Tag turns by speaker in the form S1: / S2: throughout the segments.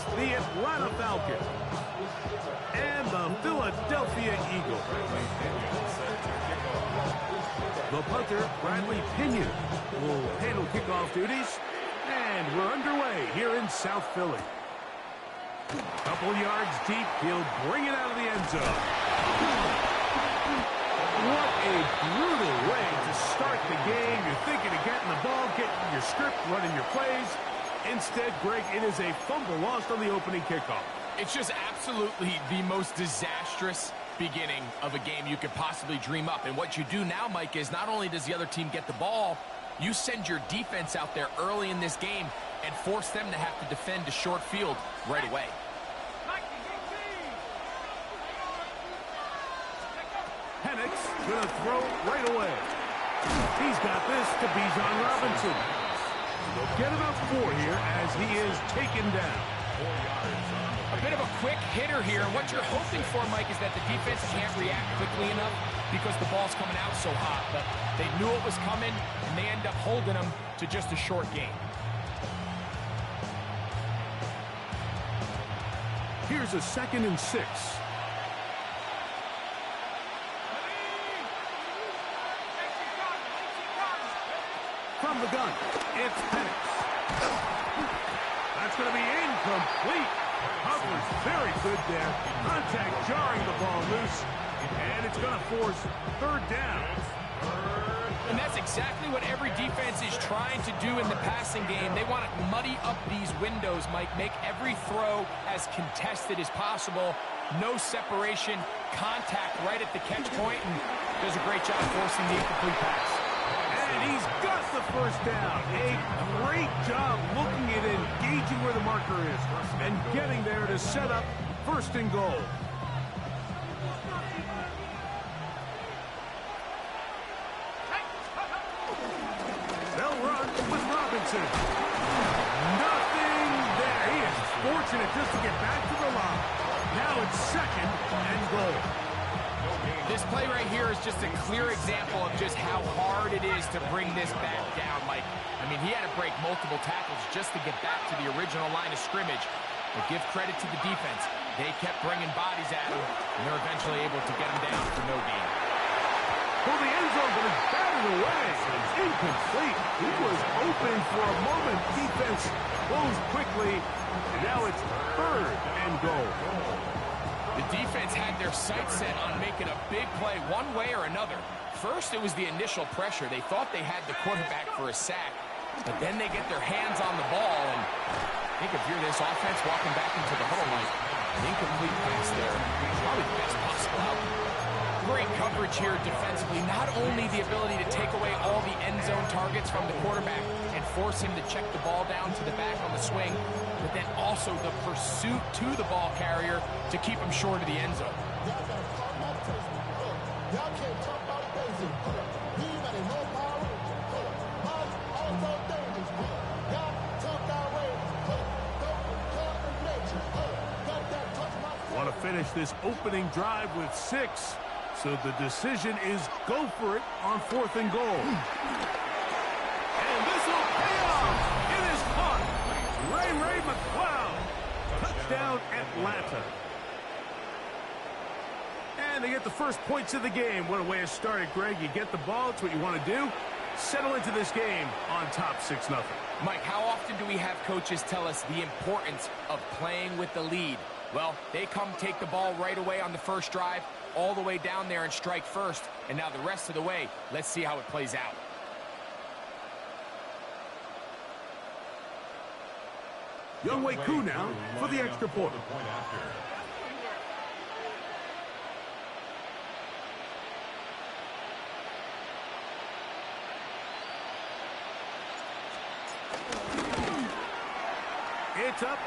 S1: against the Atlanta Falcons and the Philadelphia Eagles. The punter, Bradley Pinion, will handle kickoff duties. And we're underway here in South Philly. Couple yards deep, he'll bring it out of the end zone. What a brutal way to start the game. You're thinking of getting the ball, getting your script, running your plays. Instead, Greg, it is a fumble lost on the opening kickoff.
S2: It's just absolutely the most disastrous beginning of a game you could possibly dream up. And what you do now, Mike, is not only does the other team get the ball, you send your defense out there early in this game and force them to have to defend a short field right away.
S1: Penix going to throw right away. He's got this to Bijan Robinson. They'll get about 4 here as he is taken down.
S2: A bit of a quick hitter here. What you're hoping for, Mike, is that the defense can't react quickly enough because the ball's coming out so hot. But they knew it was coming, and they end up holding them to just a short game.
S1: Here's a 2nd and 6. From the gun, it's Penix. That's going to be incomplete. Coverage very good there. Contact jarring the ball loose. And it's going to force 3rd down.
S2: And that's exactly what every defense is trying to do in the passing game. They want to muddy up these windows, Mike. Make every throw as contested as possible. No separation. Contact right at the catch point. And does a great job forcing the incomplete pass.
S1: And he's got the 1st down. A great job looking at engaging where the marker is and getting there to set up 1st and goal. They'll run with Robinson. Nothing there. He is fortunate just to get back to the line. Now it's 2nd and goal.
S2: This play right here is just a clear example of just how hard it is to bring this back down, Mike. I mean, he had to break multiple tackles just to get back to the original line of scrimmage. But give credit to the defense. They kept bringing bodies at him, and they're eventually able to get him down for no gain.
S1: Well, the end zone, but it's batted away. It's incomplete. He was open for a moment. Defense closed quickly, and now it's 3rd and goal.
S2: The defense had their sights set on making a big play one way or another. First, it was the initial pressure. They thought they had the quarterback for a sack, but then they get their hands on the ball, and I think if you're this offense walking back into the huddle, like an incomplete pass there, probably the best possible outcome. Great coverage here defensively. Not only the ability to take away all the end zone targets from the quarterback and force him to check the ball down to the back on the swing, but then also the pursuit to the ball carrier to keep him short of the end zone.
S1: Want to finish this opening drive with 6. So the decision is go for it on 4th and goal. And this will pay off. It is caught. Ray McCloud. Touchdown, Atlanta. And they get the first points of the game. What a way to start it, Greg. You get the ball. It's what you want to do. Settle into this game on top 6-0.
S2: Mike, how often do we have coaches tell us the importance of playing with the lead? Well, they come take the ball right away on the first drive, all the way down there and strike first. And now the rest of the way, let's see how it plays out.
S1: Younghoe Koo now for the extra point. It's up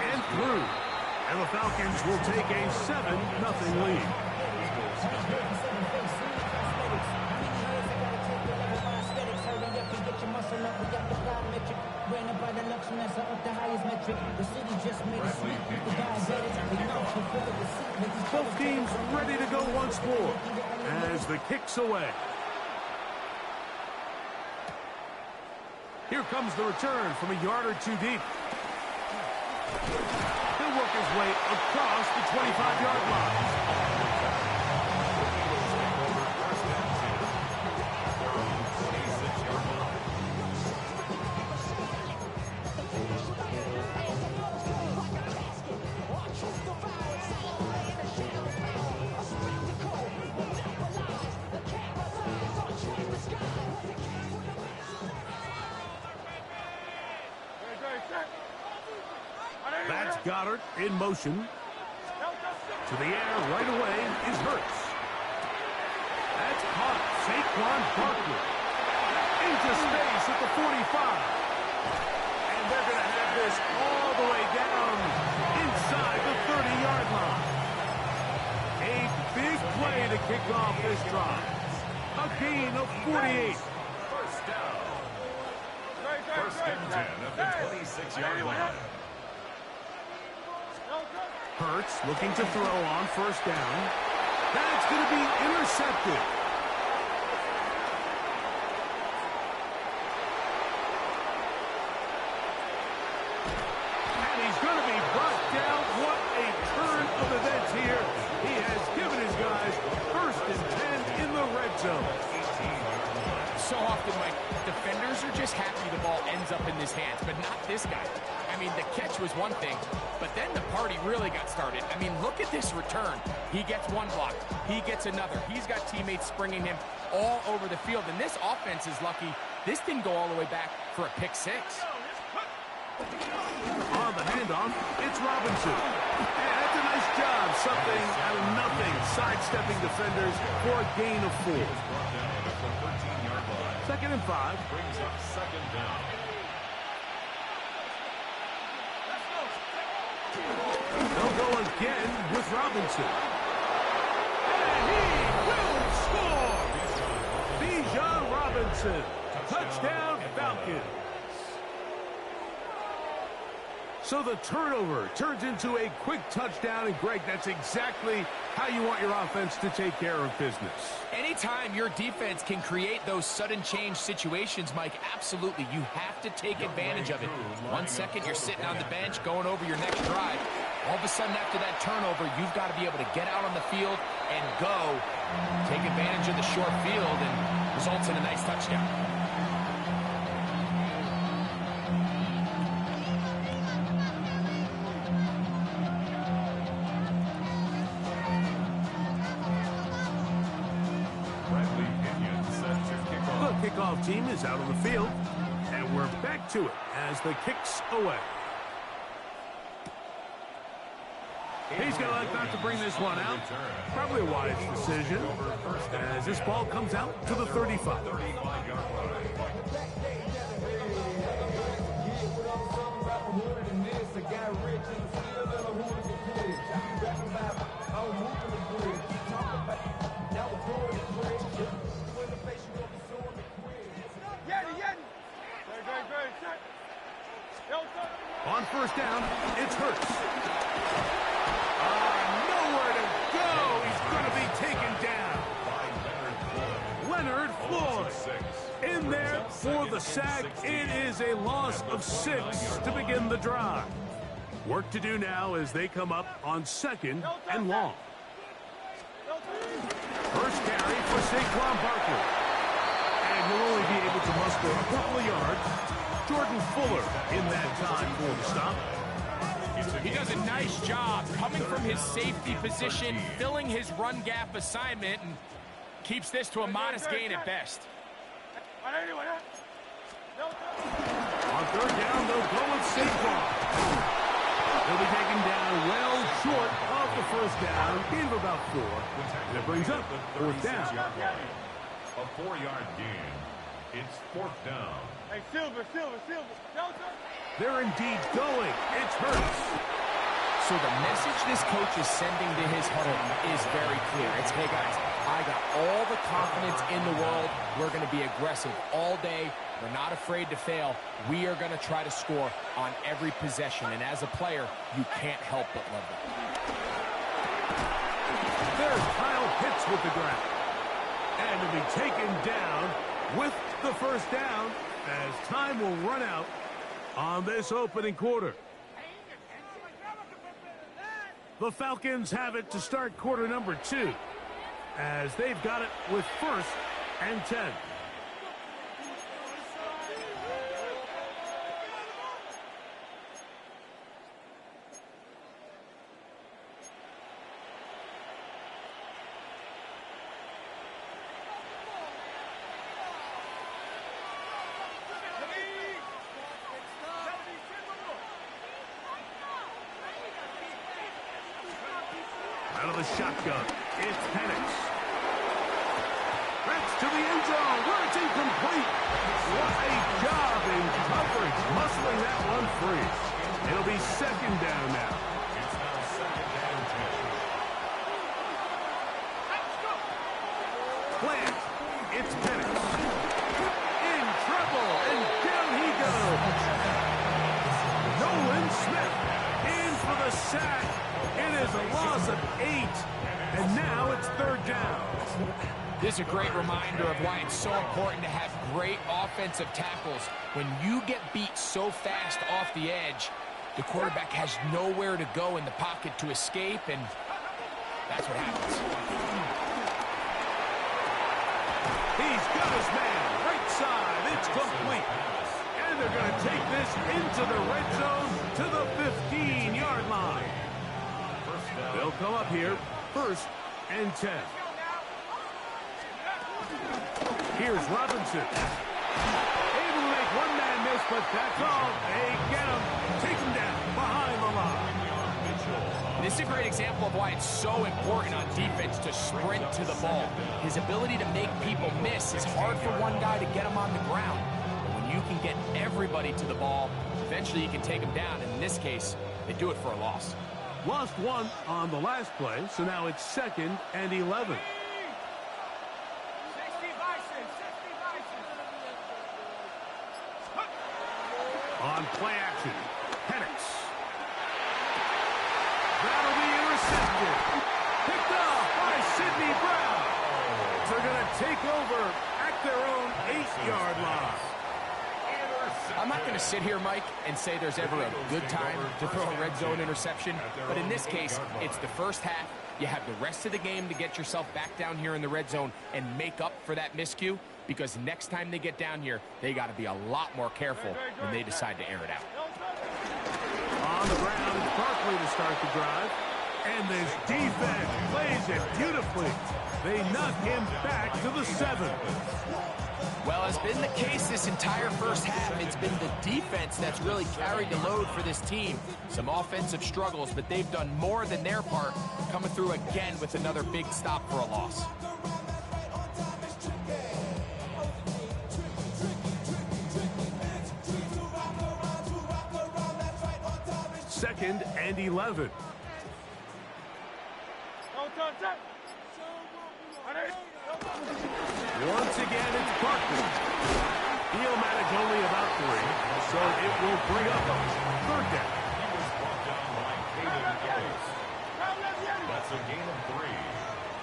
S1: and through. And the Falcons will take a 7-0 lead. Both teams ready to go once more as the kick's away. Here comes the return from a yard or two deep. way across the 25-yard line. That's Goddard in motion. To the air right away is Hurts. That's caught. Saquon Barkley. Into space at the 45. And they're going to have this all the way down inside the 30-yard line. A big play to kick off this drive. A gain of 48.
S3: First down. First and 10 at the 26-yard line.
S1: Hurts looking to throw on first down. That's going to be intercepted. And he's going to be brought down. What a turn of events here. He has given his guys first and 10 in the red zone.
S2: So often, Mike, defenders are just happy the ball ends up in his hands, but not this guy. I mean, the catch was one thing, but then the party really got started. I mean, look at this return. He gets one block. He gets another. He's got teammates springing him all over the field, and this offense is lucky. This didn't go all the way back for a pick six.
S1: On the handoff, it's Robinson. And that's a nice job. Something out of nothing. Sidestepping defenders for a gain of 4. Second and 5.
S3: Brings up second down.
S1: They'll go again with Robinson. And he will score! Bijan Robinson. Touchdown, Falcons. So the turnover turns into a quick touchdown. And, Greg, that's exactly how you want your offense to take care of business.
S2: Anytime your defense can create those sudden change situations, Mike, absolutely, you have to take advantage of it. 1 second, you're sitting on the bench, going over your next drive. All of a sudden, after that turnover, you've got to be able to get out on the field and go. Take advantage of the short field and results in a nice touchdown.
S1: The kickoff team is out on the field, and we're back to it as the kick's away. He's going to like not to bring this one out. Probably a wise decision as this ball comes out to the 35. On first down, it's Hurts. Nowhere to go. He's going to be taken down. Leonard Floyd in there for the sack. It is a loss of 6 to begin the drive. Work to do now as they come up on second and long. First carry for Saquon Barkley. And he'll only be able to muster a couple of yards. Jordan Fuller in that time for the stop.
S2: He does a nice job coming from his safety position, filling his run gap assignment, and keeps this to a modest gain at best.
S1: On third down, they'll go with Saquon. They'll be taken down well short of the first down, gain of about 4. And it brings up fourth down.
S3: A 4-yard gain. It's fourth down.
S4: Hey, Silver.
S2: They're indeed going. It's Hurts. So the message this coach is sending to his huddle is very clear. It's, hey, guys, I got all the confidence in the world. We're going to be aggressive all day. We're not afraid to fail. We are going to try to score on every possession. And as a player, you can't help but love it.
S1: There's Kyle Pitts with the grab. And to be taken down with the first down as time will run out on this opening quarter. The Falcons have it to start quarter number 2, as they've got it with 1st and 10. Out of the shotgun, it's Penix. That's to the end zone, where it's incomplete. What a job in coverage, muscling that one free. It'll be 2nd down now.
S3: It's now 2nd and 10.
S1: Plant, it's Penix. In trouble, and down he goes. Nolan Smith in for the sack. It is a loss of 8, and now it's 3rd down.
S2: This is a great reminder of why it's so important to have great offensive tackles. When you get beat so fast off the edge, the quarterback has nowhere to go in the pocket to escape, and that's what happens.
S1: He's got his man, right side, it's complete. And they're going to take this into the red zone to the 15-yard line. They'll come up here, 1st and 10. Here's Robinson. Able to make one man miss, but that's all. They get him, take him down behind the line.
S2: This is a great example of why it's so important on defense to sprint to the ball. His ability to make people miss is hard for one guy to get him on the ground. But when you can get everybody to the ball, eventually you can take him down. And in this case, they do it for a loss.
S1: Lost 1 on the last play, so now it's 2nd and 11. On play action, Penix. That'll be intercepted. Picked off by Sidney Brown. They're going to take over at their own 8-yard line.
S2: I'm not going to sit here, Mike, and say there's ever a good time to throw a red zone interception, but in this case, it's the first half. You have the rest of the game to get yourself back down here in the red zone and make up for that miscue, because next time they get down here, they got to be a lot more careful when they decide to air it out.
S1: On the ground, it's Barkley to start the drive, and this defense plays it beautifully. They knock him back to the 7.
S2: Well, it's been the case this entire first half. It's been the defense that's really carried the load for this team. Some offensive struggles, but they've done more than their part, coming through again with another big stop for a loss.
S1: Second and 11. Once again, it's Barkley. He'll manage only about 3, so it will bring up 3rd down.
S3: He was brought down by Caden Ellis. That's a gain of 3.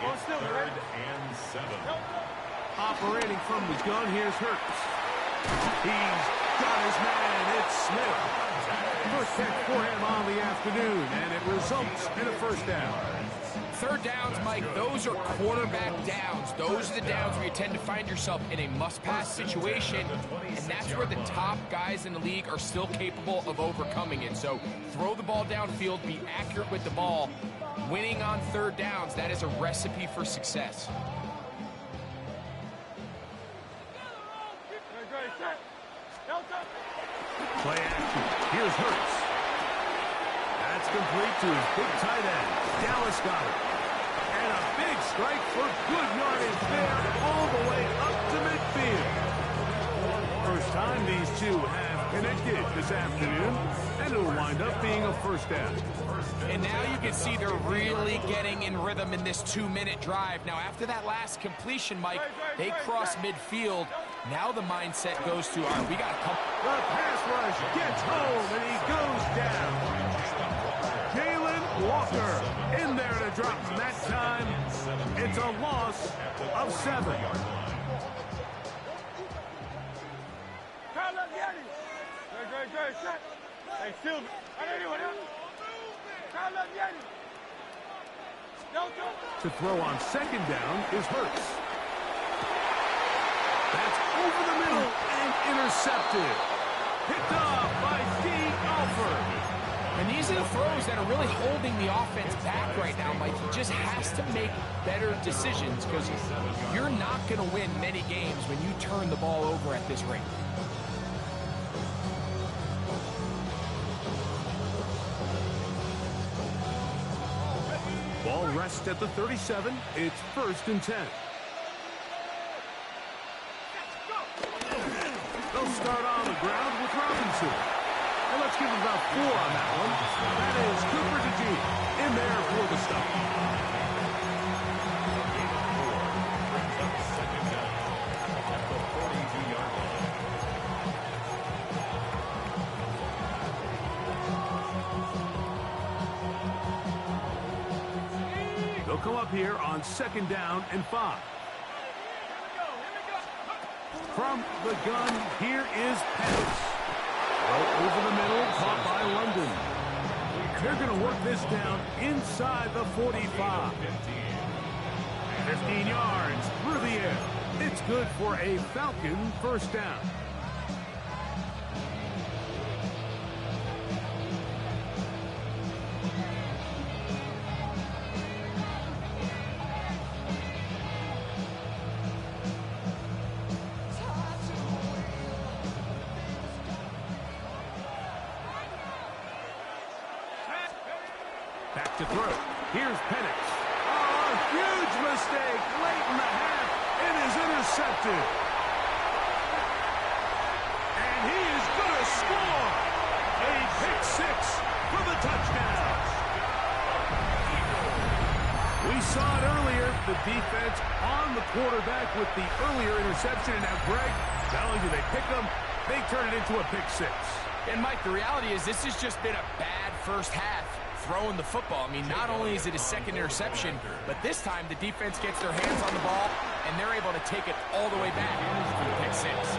S3: It's 3rd and 7.
S1: Operating from the gun, here's Hurts. He's got his man, it's Smith. First catch for him on the afternoon, and it results in a 1st down.
S2: 3rd downs, Mike, those are quarterback downs. Those are the downs where you tend to find yourself in a must-pass situation, and that's where the top guys in the league are still capable of overcoming it. So throw the ball downfield, be accurate with the ball. Winning on 3rd downs, that is a recipe for success.
S1: Play action. Here's Hurts. That's complete to his big tight end, Dallas Goedert. And a big strike for good yardage there all the way up to midfield. First time these two have connected this afternoon, and it'll wind up being a 1st down.
S2: And now you can see they're really getting in rhythm in this 2-minute drive. Now, after that last completion, Mike, they cross midfield. Now the mindset goes to, all right, we got to come.
S1: The pass rush gets home, and he goes down. Jalen Walker in there to drop him that time. It's a loss of 7. To throw on second down is Hurts. That's over the middle and intercepted. Picked off by Steve Alford.
S2: And these are the throws that are really holding the offense back right now, Mike. He just has to make better decisions because you're not going to win many games when you turn the ball over at this rate.
S1: Ball rests at the 37. It's 1st and 10. They'll start on the ground with Robinson. And let's give him about 4 on that one. That is Cooper DeJean in there for the stop.
S3: Brings up 2nd down at the 42-yard line.
S1: They'll come up here on 2nd down and 5. From the gun, here is Pettis. Over the middle, caught by London. They're going to work this down inside the 45. 15 yards through the air. It's good for a Falcon 1st down. Back to throw. Here's Penix. Oh, huge mistake late in the half. It is intercepted. And he is going to score. A pick 6 for the touchdown. We saw it earlier. The defense on the quarterback with the earlier interception. And now, Greg, not only do they pick them, they turn it into a pick 6.
S2: And, Mike, the reality is this has just been a bad first half. Throwing the football. I mean, not only is it a 2nd interception, but this time the defense gets their hands on the ball, and they're able to take it all the way back for the pick 6.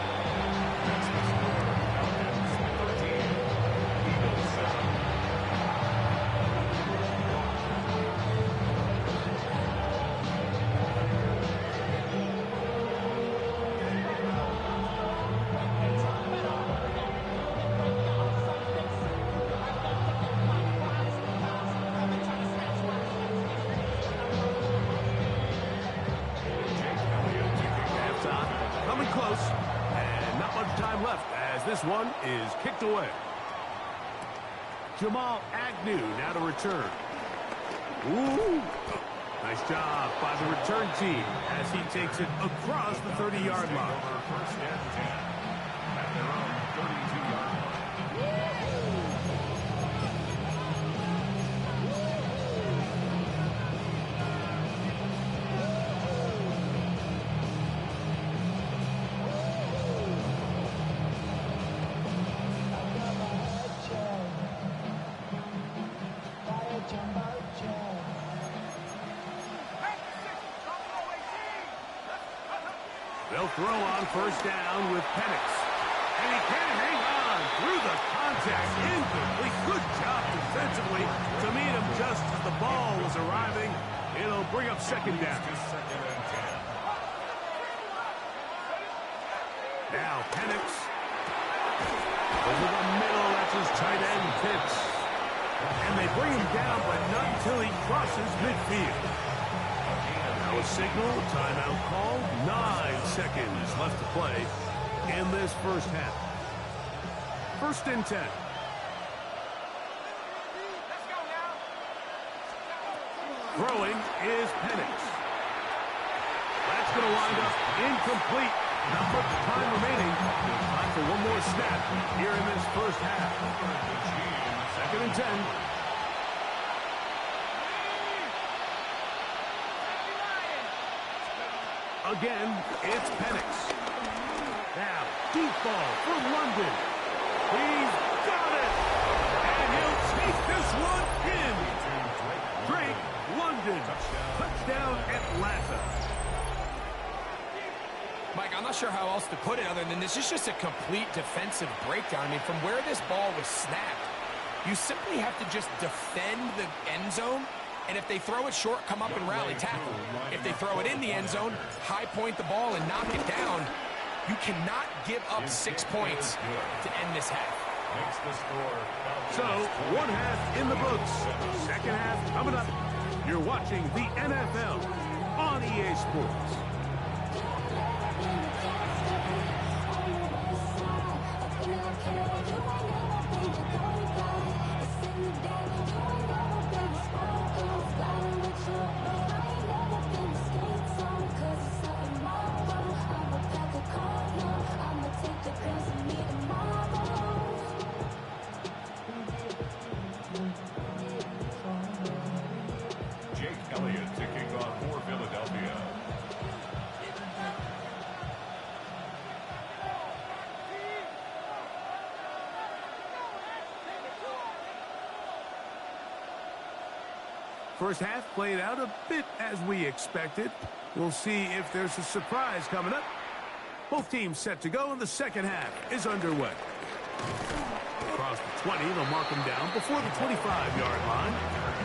S1: This one is kicked away. Jamal Agnew now to return. Ooh. Nice job by the return team as he takes it across the 30-yard line.
S3: 1st and 10 at their own 32-yard line.
S1: They'll throw on 1st down with Penix. And he can hang on through the contact. Incomplete. Good job defensively to meet him just as the ball was arriving. It'll bring up 2nd down.
S3: 2nd and 10.
S1: Now Penix. Over the middle, that's his tight end pitch. And they bring him down, but not until he crosses midfield. Now a signal, timeout call, 9 seconds left to play in this first half. 1st and 10. Throwing is Penix. That's going to wind up incomplete. Not much time remaining. Time for one more snap here in this first half. 2nd and 10. Again, it's Penix. Now, deep ball for London. He's got it! And he'll take this one in. Drake London. Touchdown, Atlanta.
S2: Mike, I'm not sure how else to put it other than this is just a complete defensive breakdown. I mean, from where this ball was snapped, you simply have to just defend the end zone And if they throw it short, come up and rally tackle. If they throw it in the end zone, high point the ball and knock it down. You cannot give up 6 points to end this half.
S1: So, one half in the books. Second half coming up. You're watching the NFL on EA Sports. First half played out a bit as we expected. We'll see if there's a surprise coming up. Both teams set to go, and the second half is underway. Across the 20, they'll mark them down before the 25-yard line.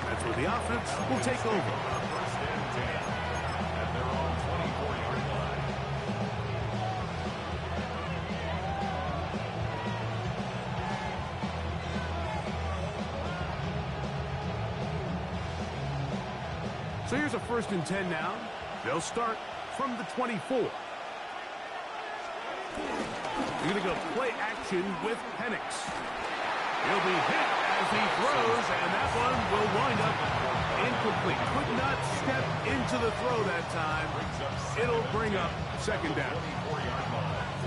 S1: That's where the offense will take over.
S3: First and 10 at their own 24-yard line.
S1: So here's a 1st and 10 now. They'll start from the 24. You're going to go play action with Penix. He'll be hit as he throws, and that one will wind up incomplete. Could not step into the throw that time. It'll bring up second down.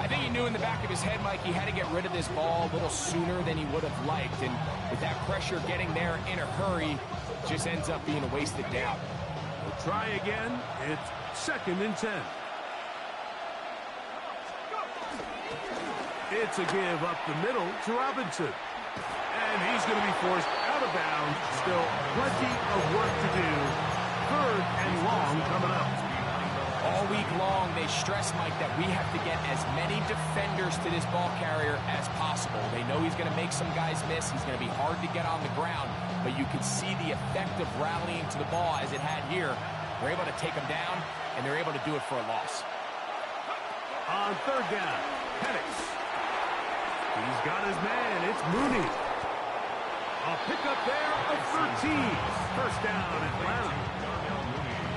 S2: I think he knew in the back of his head, Mike, he had to get rid of this ball a little sooner than he would have liked. And with that pressure getting there in a hurry, just ends up being a wasted down.
S1: We'll try again. It's 2nd and 10. It's a give up the middle to Robinson. And he's going to be forced out of bounds. Still plenty of work to do. 3rd and long coming up.
S2: All week long, they stress, Mike, that we have to get as many defenders to this ball carrier as possible. They know he's going to make some guys miss. He's going to be hard to get on the ground. But you can see the effect of rallying to the ball as it had here. They're able to take him down, and they're able to do it for a loss.
S1: On 3rd down, Penix. He's got his man. It's Mooney. A pickup there of 13. First down, Atlanta.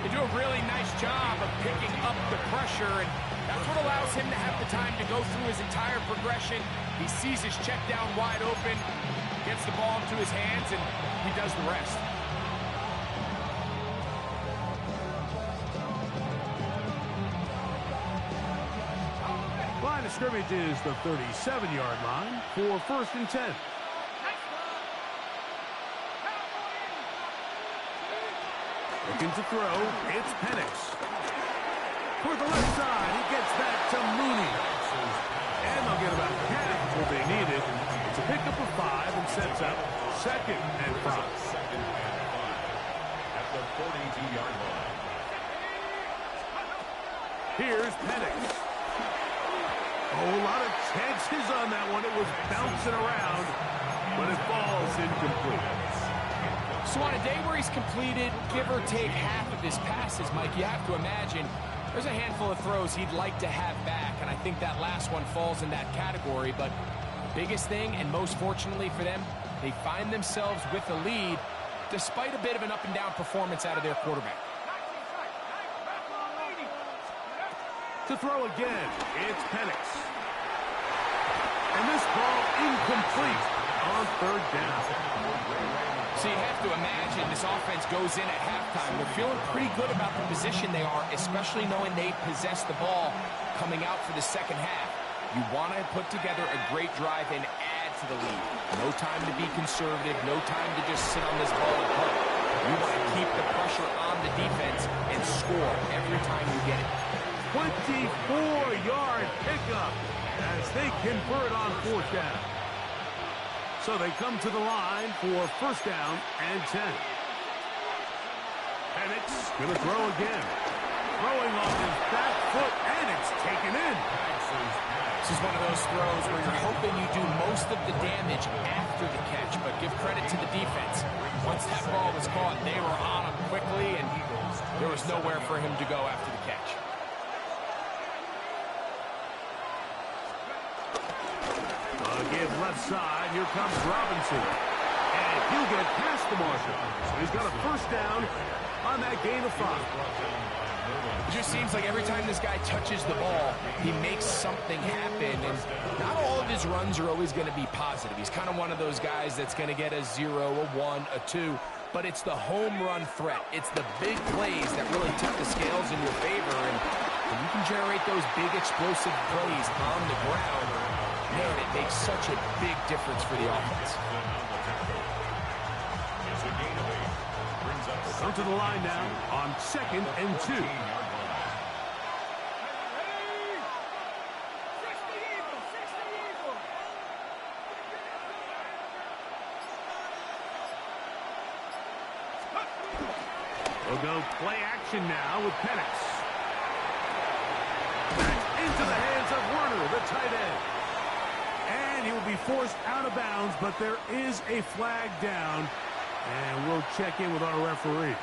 S2: They do a really nice job of picking up the pressure, and that's what allows him to have the time to go through his entire progression. He sees his check down wide open, gets the ball into his hands, and he does the rest.
S1: Line of scrimmage is the 37-yard line for 1st and 10. Looking to throw, it's Penix. For the left side, he gets that to Mooney. And they'll get about half what they needed. It's a pickup of 5 and sets up 2nd and 5.
S3: At the 42-yard line.
S1: Here's Penix. Oh, a lot of chances on that one. It was bouncing around, but it falls incomplete.
S2: So on a day where he's completed, give or take half of his passes, Mike, you have to imagine there's a handful of throws he'd like to have back, and I think that last one falls in that category. But biggest thing, and most fortunately for them, they find themselves with a lead despite a bit of an up-and-down performance out of their quarterback.
S1: To throw again, it's Penix. And this ball incomplete on 3rd down.
S2: So you have to imagine this offense goes in at halftime. They're feeling pretty good about the position they are, especially knowing they possess the ball coming out for the second half. You want to put together a great drive and add to the lead. No time to be conservative, no time to just sit on this ball and punt. You want to keep the pressure on the defense and score every time you get it.
S1: 24-yard pickup as they convert on 4th down. So they come to the line for 1st down and 10. Penix going to throw again. Throwing off his back foot, and it's taken in.
S2: This is one of those throws where you're hoping you do most of the damage after the catch, but give credit to the defense. Once that ball was caught, they were on him There was nowhere for him to go after the catch.
S1: Give left side. Here comes Robinson. And he'll get past the marker. So he's got a first down on that gain of 5.
S2: It just seems like every time this guy touches the ball, he makes something happen. And not all of his runs are always going to be positive. He's kind of one of those guys that's going to get a 0, a 1, a 2. But it's the home run threat. It's the big plays that really tip the scales in your favor. And when you can generate those big explosive plays on the ground, man, it makes such a big difference for the offense.
S1: Come to the line now on 2nd and 2. We'll go play action now with Penix. Back into the hands of Werner, the tight end. And he will be forced out of bounds, but there is a flag down. And we'll check in with our referee.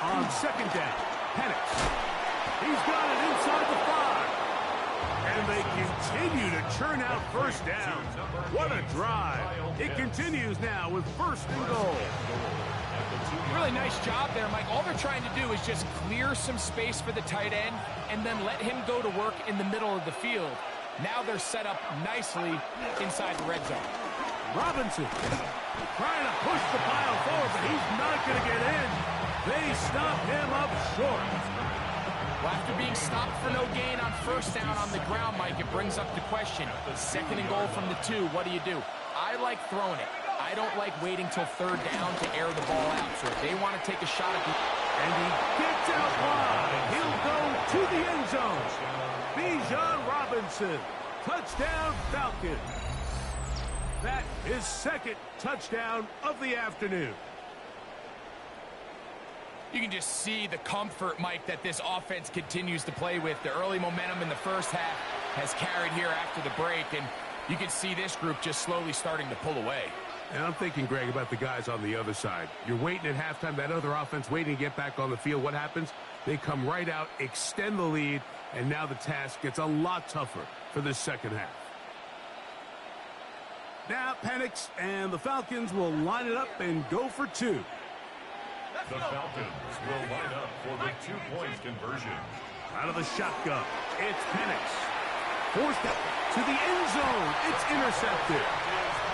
S1: On 2nd down, Penix. He's got it inside the 5. And they continue to churn out first down. What a drive. It continues now with 1st and goal.
S2: Really nice job there, Mike. All they're trying to do is just clear some space for the tight end and then let him go to work in the middle of the field. Now they're set up nicely inside the red zone.
S1: Robinson trying to push the pile forward, but he's not going to get in. They stop him up short.
S2: Well, after being stopped for no gain on first down on the ground, Mike, it brings up the question. 2nd and goal from the 2, what do? I like throwing it. I don't like waiting till 3rd down to air the ball out. So if they want to take a shot at the...
S1: And he gets out wide. He'll go to the end zone. Bijan Robinson. Touchdown, Falcons. That is 2nd touchdown of the afternoon.
S2: You can just see the comfort, Mike, that this offense continues to play with. The early momentum in the first half has carried here after the break, and you can see this group just slowly starting to pull away.
S1: And I'm thinking, Greg, about the guys on the other side. You're waiting at halftime, that other offense waiting to get back on the field. What happens? They come right out, extend the lead, and now the task gets a lot tougher for this second half. Now Penix and the Falcons will line it up and go for 2.
S3: The Falcons will line up for the 2-point conversion.
S1: Out of the shotgun, it's Penix. Forced out to the end zone. It's intercepted.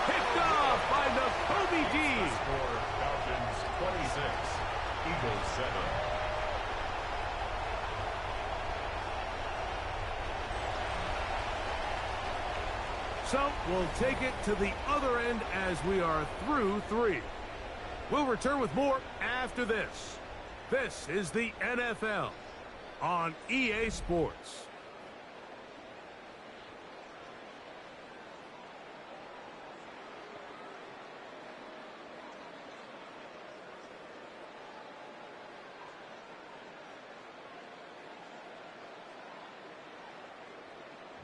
S1: Picked off by Nakobe Dean.
S3: Score Falcons 26, Eagles 7.
S1: So we'll take it to the other end as we are through 3. We'll return with more after this. This is the NFL on EA Sports.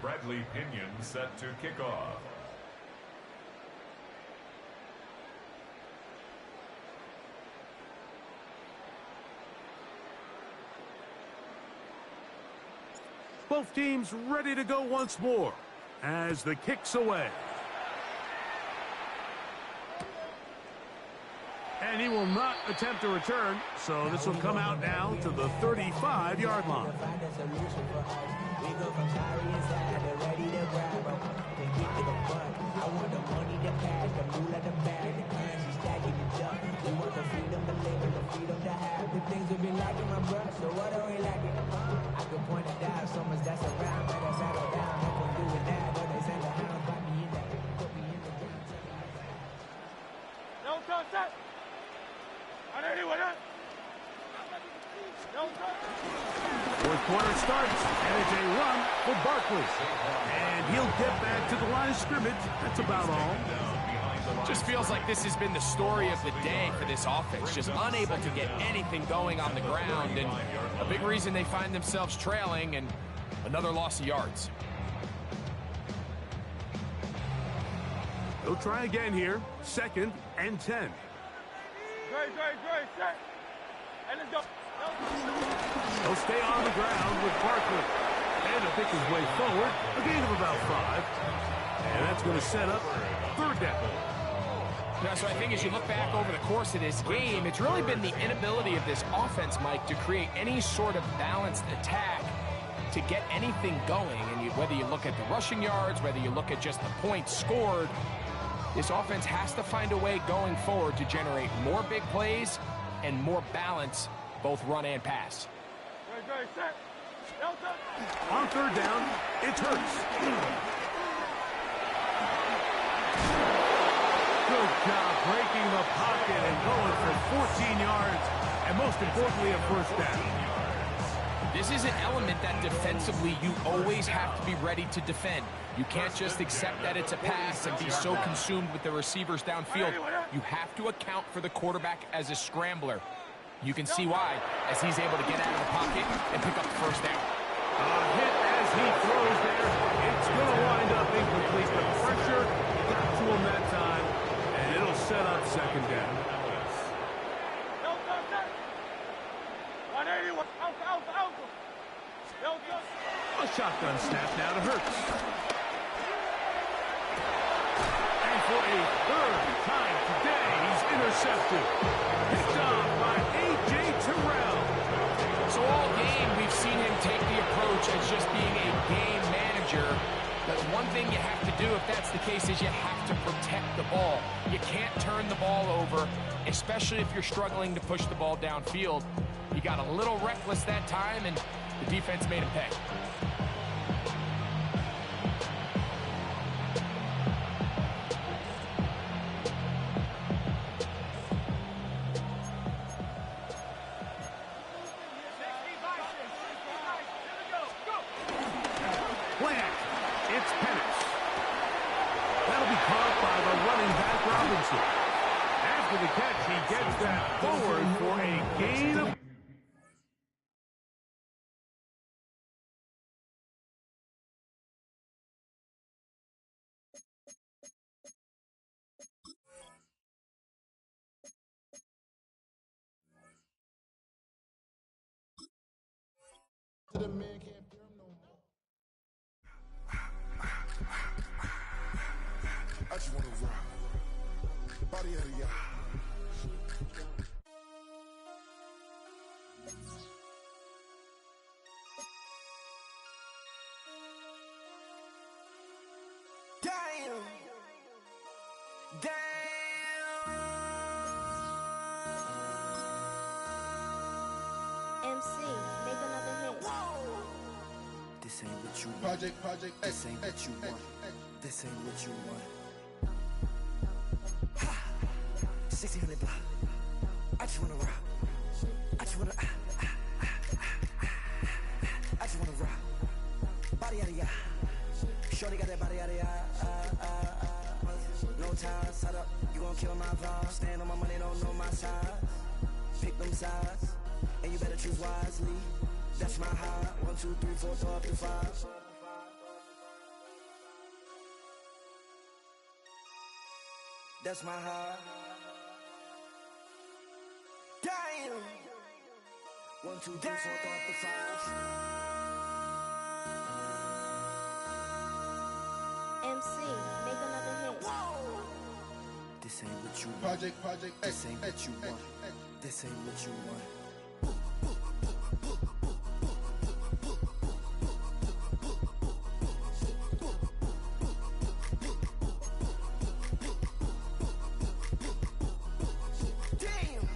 S3: Bradley Pinion set to kick off.
S1: Both teams ready to go once more as the kick's away. And he will not attempt to return, so this will come out now to the 35-yard line. Fourth quarter starts, and it's a run for Barkley. And he'll get back to the line of scrimmage. That's about all.
S2: Just feels like this has been the story of the day for this offense. Just unable to get anything going on the ground, and a big reason they find themselves trailing and another loss of yards.
S1: They'll try again here. 2nd and 10. He'll stay on the ground with Barkley. And to pick his way forward, a gain of about 5. And that's going to set up 3rd down.
S2: Yeah, so I think as you look back over the course of this game, it's really been the inability of this offense, Mike, to create any sort of balanced attack to get anything going. And whether you look at the rushing yards, whether you look at just the points scored, this offense has to find a way going forward to generate more big plays and more balance, both run and pass.
S1: On 3rd down, it's Hurts. Good job breaking the pocket and going for 14 yards, and most importantly, a 1st down.
S2: This is an element that defensively you always have to be ready to defend. You can't just accept that it's a pass and be so consumed with the receivers downfield. You have to account for the quarterback as a scrambler. You can see why, as he's able to get out of the pocket and pick up the 1st down.
S1: Hit as he throws there. It's going to wind up incomplete. The pressure got to him that time, and it'll set up 2nd down. A shotgun snap now to Hurts. And for a 3rd time today, he's intercepted. Picked off by A.J. Terrell.
S2: So all game, we've seen him take the approach as just being a game manager. But one thing you have to do, if that's the case, is you have to protect the ball. You can't turn the ball over, especially if you're struggling to push the ball downfield. He got a little reckless that time, and the defense made him pay.
S1: It's Penix. That'll be caught by the running back Robinson. After the catch, he gets that forward for a gain of...
S4: The man can't hear him no more. I just wanna rock. Body out of y'all.
S5: Damn.
S6: MC, make another hit.
S5: This ain't what you want.
S4: Project
S5: This ain't what you want. This ain't what you want. Ha! 1600 block. I just wanna rock. I just wanna I just wanna rock. Body out of ya. Shorty got that body out of ya. No time, set up. You gon' kill my vibe. Stand on my money, don't know my size. Pick them sides, and you better choose wisely. That's my high. 1, 2, 3, 4, throw up to 5. That's my high. Damn. 1, 2, 3, 4, throw up to 5.
S6: MC, make another hit.
S5: This ain't what you want.
S4: Project
S5: This ain't what you want. This ain't what you want.